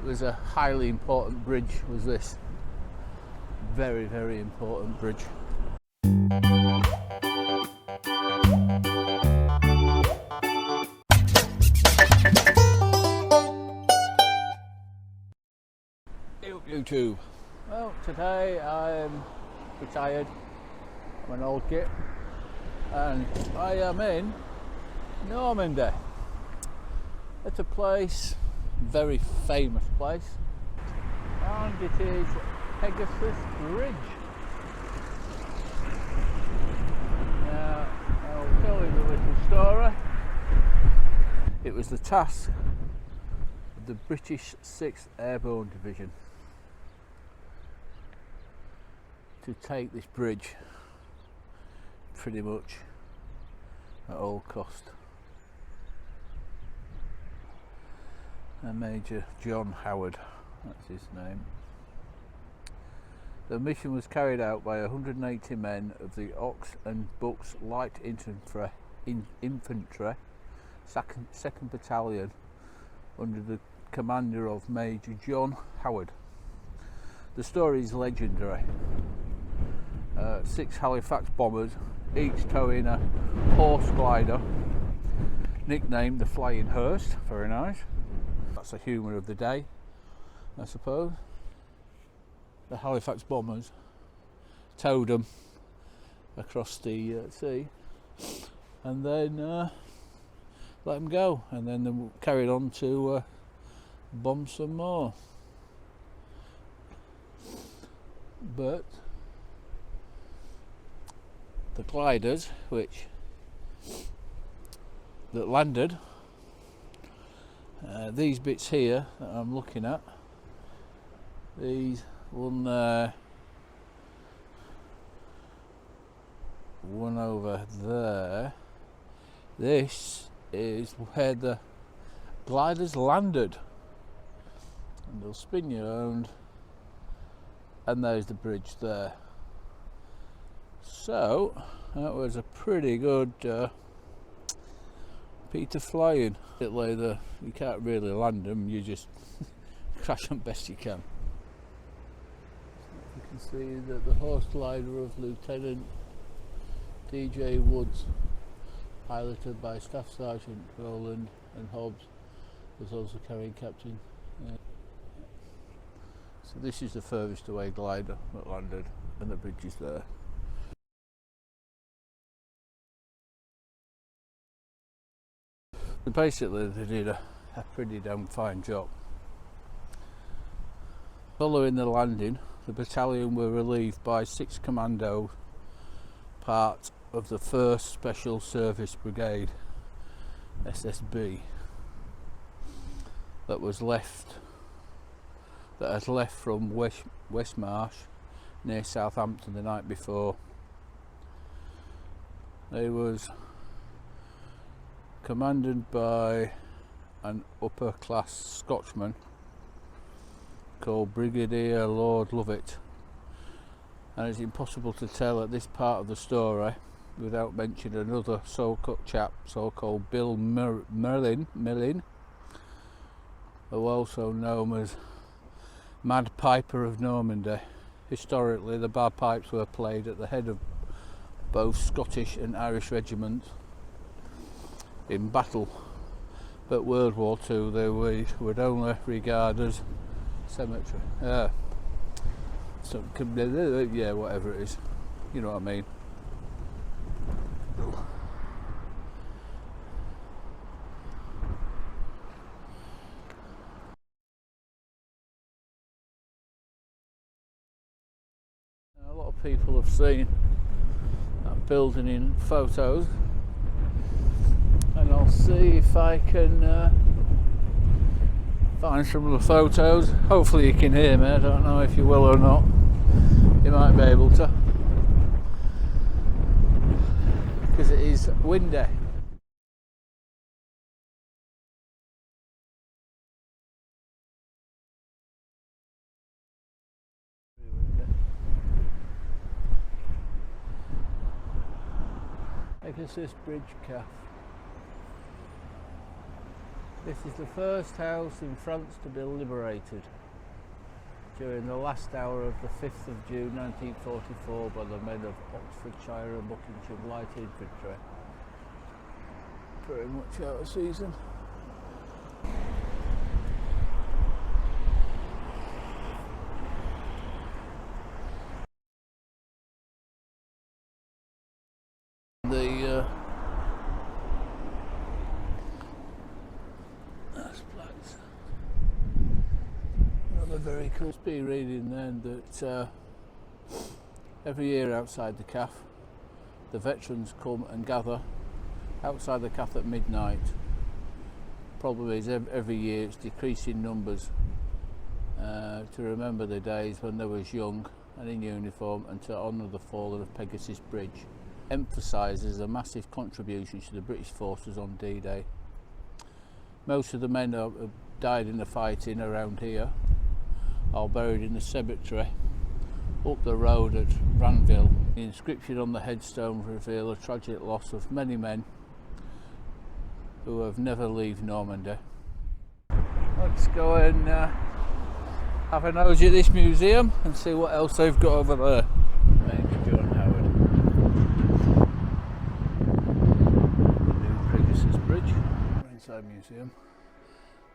It was a highly important bridge, was this. Very, very important bridge. YouTube. Well, today I'm retired. I'm an old git, and I am in Normandy. It's a place, very famous place, and it is Pegasus Bridge. Now, I'll tell you the little story. It was the task of the British 6th Airborne Division to take this bridge pretty much at all cost. And Major John Howard, that's his name. The mission was carried out by 180 men of the Ox and Bucks Light Infantry 2nd Battalion under the commander of Major John Howard. The story is legendary. 6 Halifax Bombers, each towing a horse glider, nicknamed the Flying Horse. Very nice. That's the humour of the day, I suppose. The Halifax Bombers towed them across the sea, and then let them go, and then they carried on to bomb some more. But the gliders that landed, these bits here that I'm looking at, these one over there, this is where the gliders landed, and they'll spin you around, and there's the bridge there. So that was a pretty good Peter flying. A bit later, you can't really land them, you just crash them best you can. You can see that the horse glider of Lieutenant DJ Woods, piloted by Staff Sergeant Rowland and Hobbs, was also carrying Captain. So this is the furthest away glider that landed, and the bridge is there. Basically, they did a pretty damn fine job. Following the landing, the battalion were relieved by 6 Commando, part of the 1st Special Service Brigade, SSB, that had left from Westmarsh near Southampton the night before. They was commanded by an upper class Scotchman called Brigadier Lord Lovett, and it's impossible to tell at this part of the story without mentioning another so-called Bill Merlin, who also known as Mad Piper of Normandy. Historically, the bagpipes were played at the head of both Scottish and Irish regiments in battle, but World War II they would only regard as cemetery. So yeah, whatever it is, you know what I mean. A lot of people have seen that building in photos, and I'll see if I can find some of the photos. Hopefully you can hear me, I don't know if you will or not. You might be able to, because it is windy. Pegasus Bridge calf. This is the first house in France to be liberated during the last hour of the 5th of June 1944 by the men of Oxfordshire and Buckinghamshire Light Infantry. Pretty much out of season. That's flags. Another very cool speed reading then that every year outside the CAF the veterans come and gather outside the CAF at midnight. Problem is every year it's decreasing numbers to remember the days when they was young and in uniform and to honour the fallen of Pegasus Bridge. Emphasises a massive contribution to the British forces on D-Day. Most of the men who died in the fighting around here are buried in the cemetery up the road at Ranville. The inscription on the headstone reveals a tragic loss of many men who have never left Normandy. Let's go and have a nosy at this museum and see what else they've got over there. Pegasus Bridge. We're inside the museum.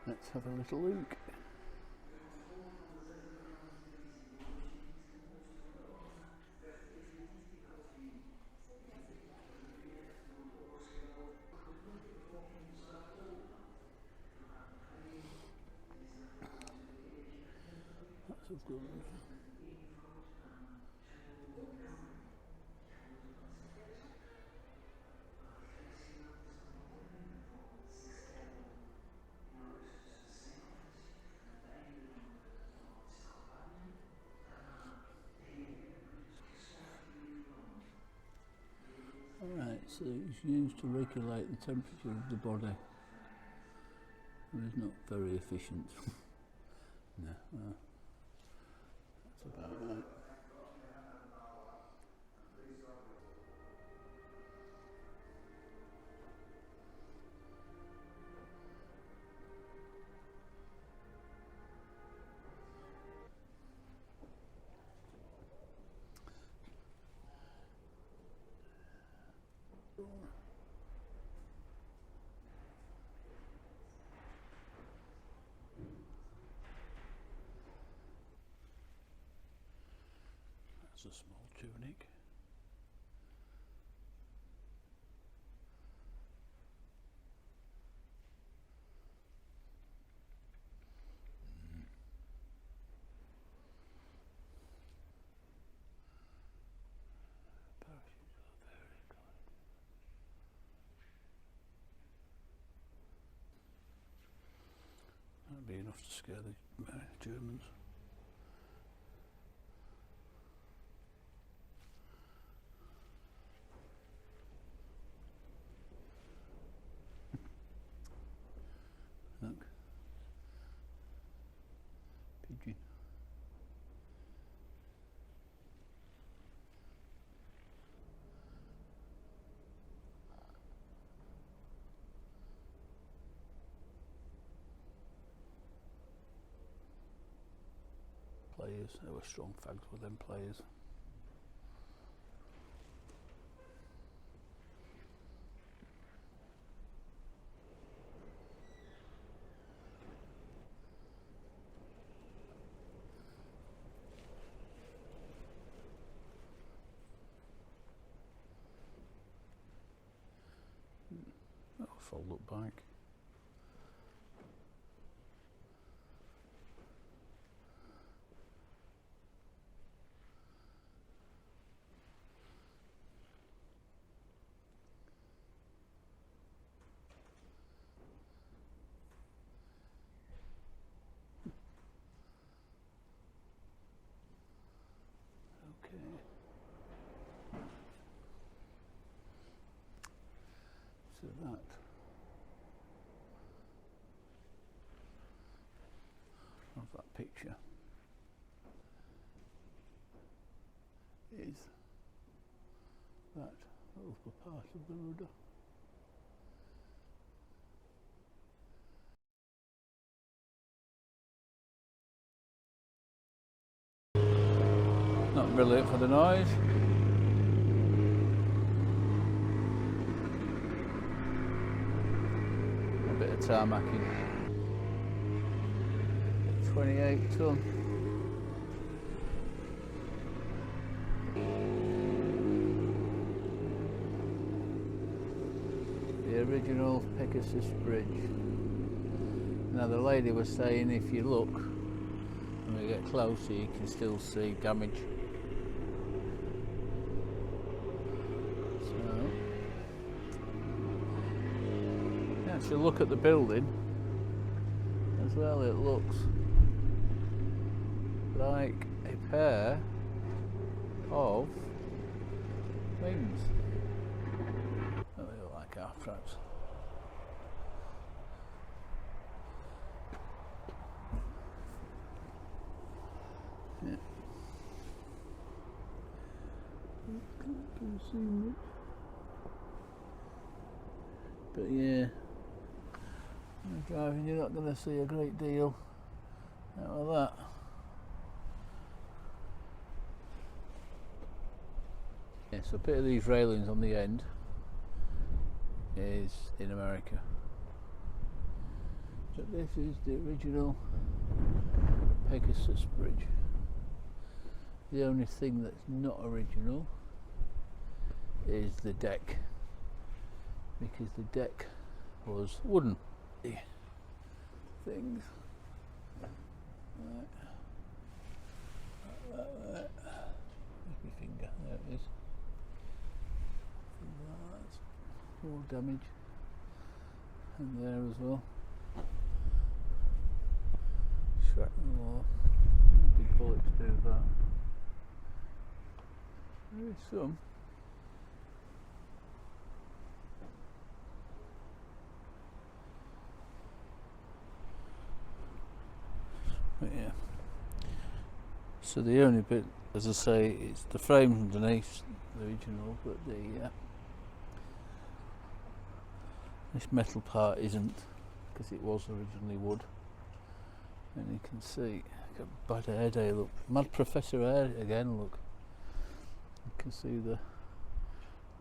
Let's have a little look. That's a good one. Alright, so it's used to regulate the temperature of the body. It is not very efficient. No, well, that's about right. That's a small tunic. Parachutes are very kind. That'd be enough to scare the Germans. Look. Pigeon. Players, they were strong fags with them players. That'll fold up back. So that of that picture is that upper part of the rudder. Not brilliant for the noise. A bit of tarmacking. 28 ton. The original Pegasus Bridge. Now the lady was saying if you look, when we get closer you can still see damage. So, if you look at the building as well, it looks like a pair of wings. They look like our traps. Yeah. Can't see much. But yeah, when you're driving, you're not going to see a great deal out of that. Yeah, so a bit of these railings on the end is in America. But this is the original Pegasus Bridge. The only thing that's not original is the deck, because the deck was wooden. Things right. Like that. Where's my finger? There it is. That's more damage, and there as well. Shrapnel, big bullets do that. There is some. But yeah. So the only bit, as I say, it's the frame underneath the original, but the this metal part isn't, because it was originally wood. And you can see, got bad air day, look, Mad Professor Air again, look. You can see the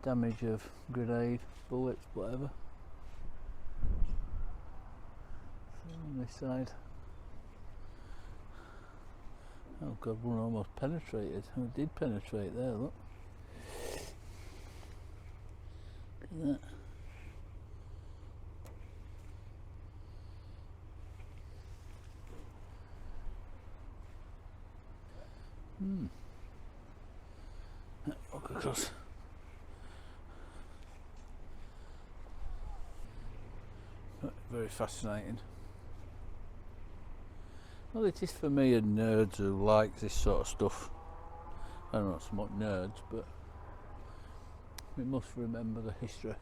damage of grenade, bullets, whatever. So on this side. Oh god, one almost penetrated. Oh, it did penetrate there, look. Look at that. Walk across. Very fascinating. Well, it is for me and nerds who like this sort of stuff. I don't know, so much nerds, but we must remember the history,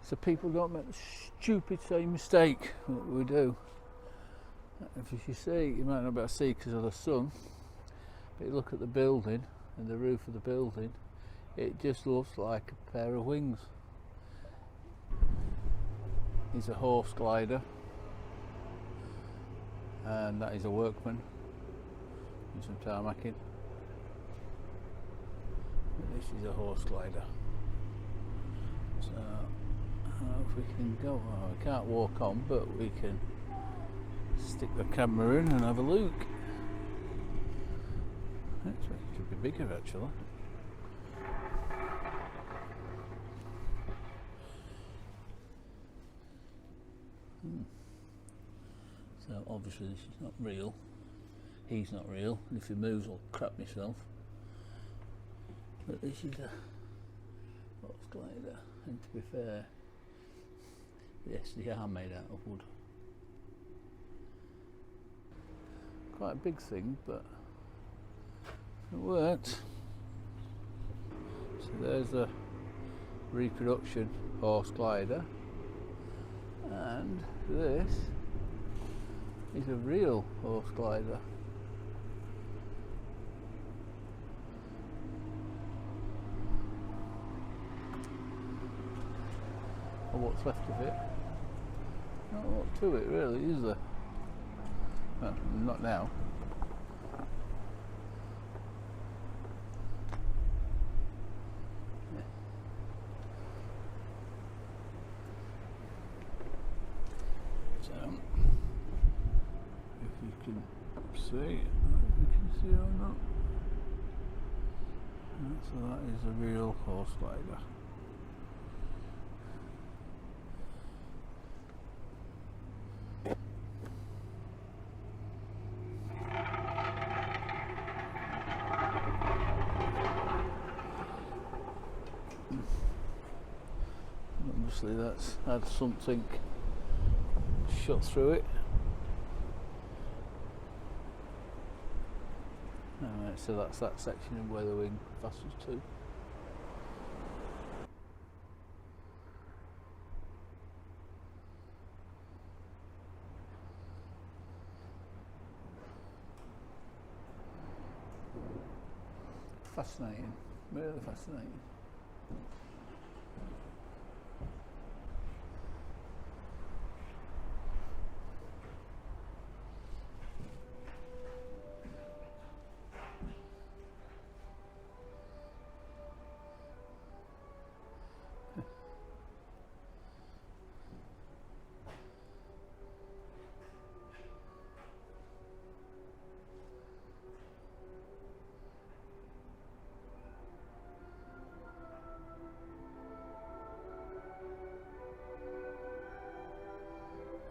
so people don't make the stupid same mistake that we do. If you see, you might not be able to see because of the sun, but you look at the building and the roof of the building, it just looks like a pair of wings. It's a horse glider, and that is a workman and some tarmacking. This is a horse glider. So I don't know if we can go, well, we can't walk on, but we can stick the camera in and have a look. It should be bigger actually. So obviously this is not real. He's not real, and if he moves I'll crap myself. But this is a horse glider, and to be fair, yes, they are made out of wood. Quite a big thing, but it worked. So there's a reproduction horse glider, and this is a real horse glider. Or what's left of it. Not a lot to it really, is there? Well, not now. If you can see, if you can see or not. So that is a real horse glider. Obviously that's had something shot through it. Alright, so that's that section of where the wing passes to. Fascinating, really fascinating.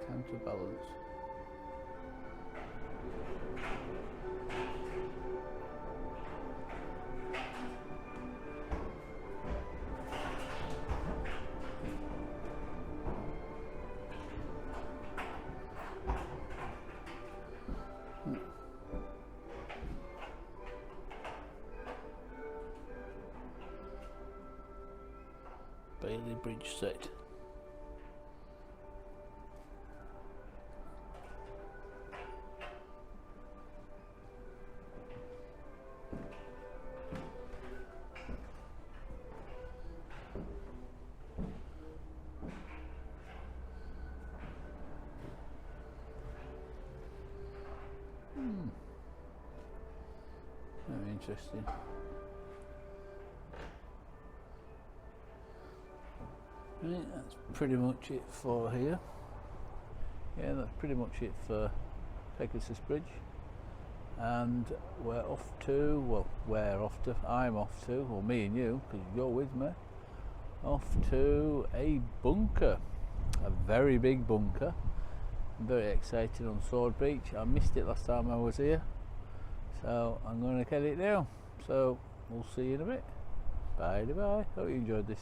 Counterbalance. Bailey Bridge set. Very interesting. Right, that's pretty much it for here. Yeah, that's pretty much it for Pegasus Bridge. And we're off to, well, I'm off to, or me and you, because you're with me, off to a bunker. A very big bunker. I'm very excited on Sword Beach. I missed it last time I was here, so I'm going to get it now. So we'll see you in a bit. Bye bye. Hope you enjoyed this.